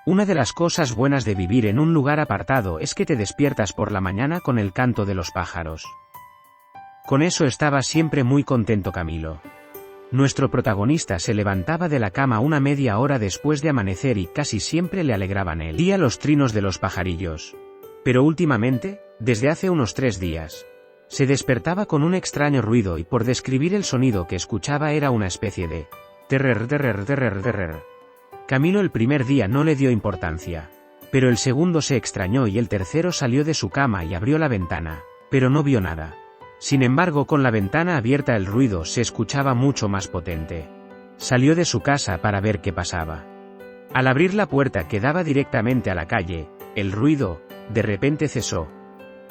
Una de las cosas buenas de vivir en un lugar apartado es que te despiertas por la mañana con el canto de los pájaros. Con eso estaba siempre muy contento Camilo. Nuestro protagonista se levantaba de la cama una media hora después de amanecer y casi siempre le alegraban el día los trinos de los pajarillos. Pero últimamente, desde hace unos 3 días, se despertaba con un extraño ruido y por describir el sonido que escuchaba era una especie de terrer. Camilo el primer día no le dio importancia, pero el segundo se extrañó y el tercero salió de su cama y abrió la ventana, pero no vio nada. Sin embargo, con la ventana abierta el ruido se escuchaba mucho más potente. Salió de su casa para ver qué pasaba. Al abrir la puerta que daba directamente a la calle, el ruido, de repente cesó.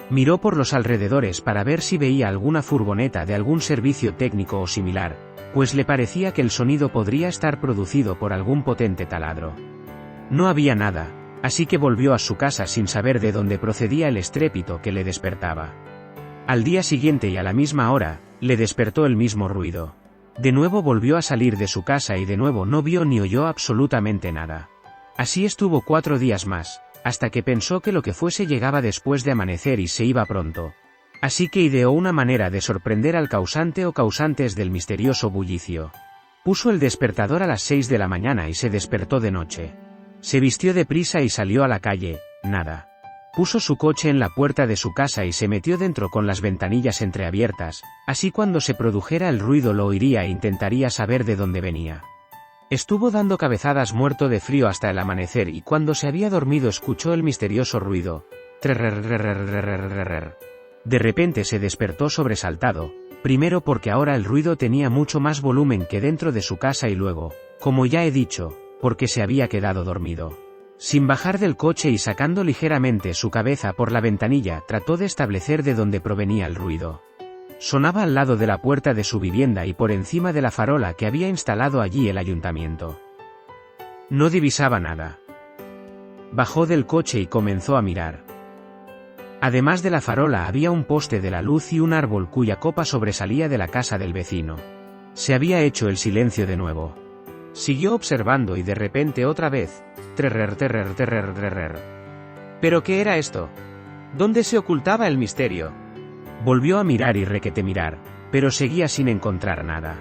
Miró por los alrededores para ver si veía alguna furgoneta de algún servicio técnico o similar, pues le parecía que el sonido podría estar producido por algún potente taladro. No había nada, así que volvió a su casa sin saber de dónde procedía el estrépito que le despertaba. Al día siguiente y a la misma hora, le despertó el mismo ruido. De nuevo volvió a salir de su casa y de nuevo no vio ni oyó absolutamente nada. Así estuvo 4 días más, hasta que pensó que lo que fuese llegaba después de amanecer y se iba pronto. Así que ideó una manera de sorprender al causante o causantes del misterioso bullicio. Puso el despertador a las 6 de la mañana y se despertó de noche. Se vistió deprisa y salió a la calle, nada. Puso su coche en la puerta de su casa y se metió dentro con las ventanillas entreabiertas, así cuando se produjera el ruido lo oiría e intentaría saber de dónde venía. Estuvo dando cabezadas muerto de frío hasta el amanecer y cuando se había dormido escuchó el misterioso ruido. De repente se despertó sobresaltado, primero porque ahora el ruido tenía mucho más volumen que dentro de su casa y luego, como ya he dicho, porque se había quedado dormido. Sin bajar del coche y sacando ligeramente su cabeza por la ventanilla, trató de establecer de dónde provenía el ruido. Sonaba al lado de la puerta de su vivienda y por encima de la farola que había instalado allí el ayuntamiento. No divisaba nada. Bajó del coche y comenzó a mirar. Además de la farola había un poste de la luz y un árbol cuya copa sobresalía de la casa del vecino. Se había hecho el silencio de nuevo. Siguió observando y de repente otra vez. ¿Pero qué era esto? ¿Dónde se ocultaba el misterio? Volvió a mirar y requete mirar, pero seguía sin encontrar nada.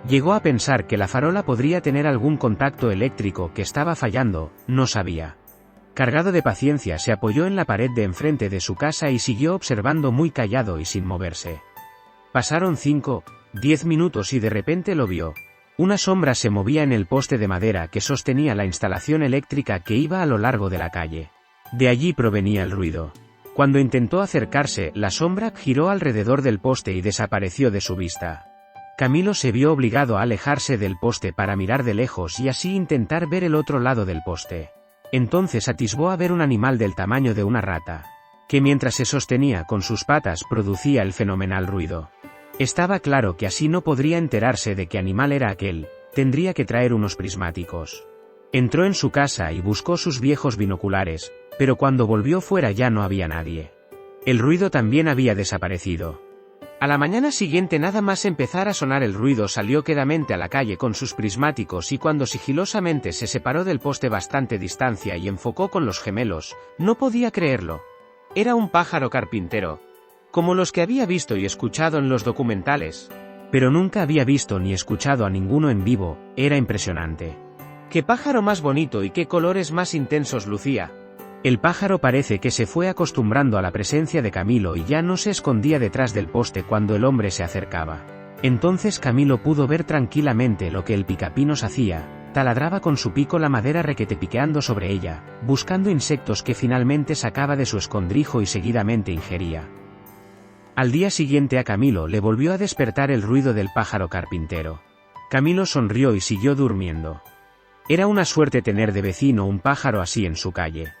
Llegó a pensar que la farola podría tener algún contacto eléctrico que estaba fallando, no sabía. Cargado de paciencia se apoyó en la pared de enfrente de su casa y siguió observando muy callado y sin moverse. Pasaron 5, 10 minutos y de repente lo vio. Una sombra se movía en el poste de madera que sostenía la instalación eléctrica que iba a lo largo de la calle. De allí provenía el ruido. Cuando intentó acercarse, la sombra giró alrededor del poste y desapareció de su vista. Camilo se vio obligado a alejarse del poste para mirar de lejos y así intentar ver el otro lado del poste. Entonces atisbó a ver un animal del tamaño de una rata, que mientras se sostenía con sus patas producía el fenomenal ruido. Estaba claro que así no podría enterarse de qué animal era aquel, tendría que traer unos prismáticos. Entró en su casa y buscó sus viejos binoculares, pero cuando volvió fuera ya no había nadie. El ruido también había desaparecido. A la mañana siguiente nada más empezar a sonar el ruido salió quedamente a la calle con sus prismáticos y cuando sigilosamente se separó del poste bastante distancia y enfocó con los gemelos, no podía creerlo. Era un pájaro carpintero, como los que había visto y escuchado en los documentales. Pero nunca había visto ni escuchado a ninguno en vivo, era impresionante. ¡Qué pájaro más bonito y qué colores más intensos lucía! El pájaro parece que se fue acostumbrando a la presencia de Camilo y ya no se escondía detrás del poste cuando el hombre se acercaba. Entonces Camilo pudo ver tranquilamente lo que el picapinos hacía, taladraba con su pico la madera requetepiqueando sobre ella, buscando insectos que finalmente sacaba de su escondrijo y seguidamente ingería. Al día siguiente a Camilo le volvió a despertar el ruido del pájaro carpintero. Camilo sonrió y siguió durmiendo. Era una suerte tener de vecino un pájaro así en su calle.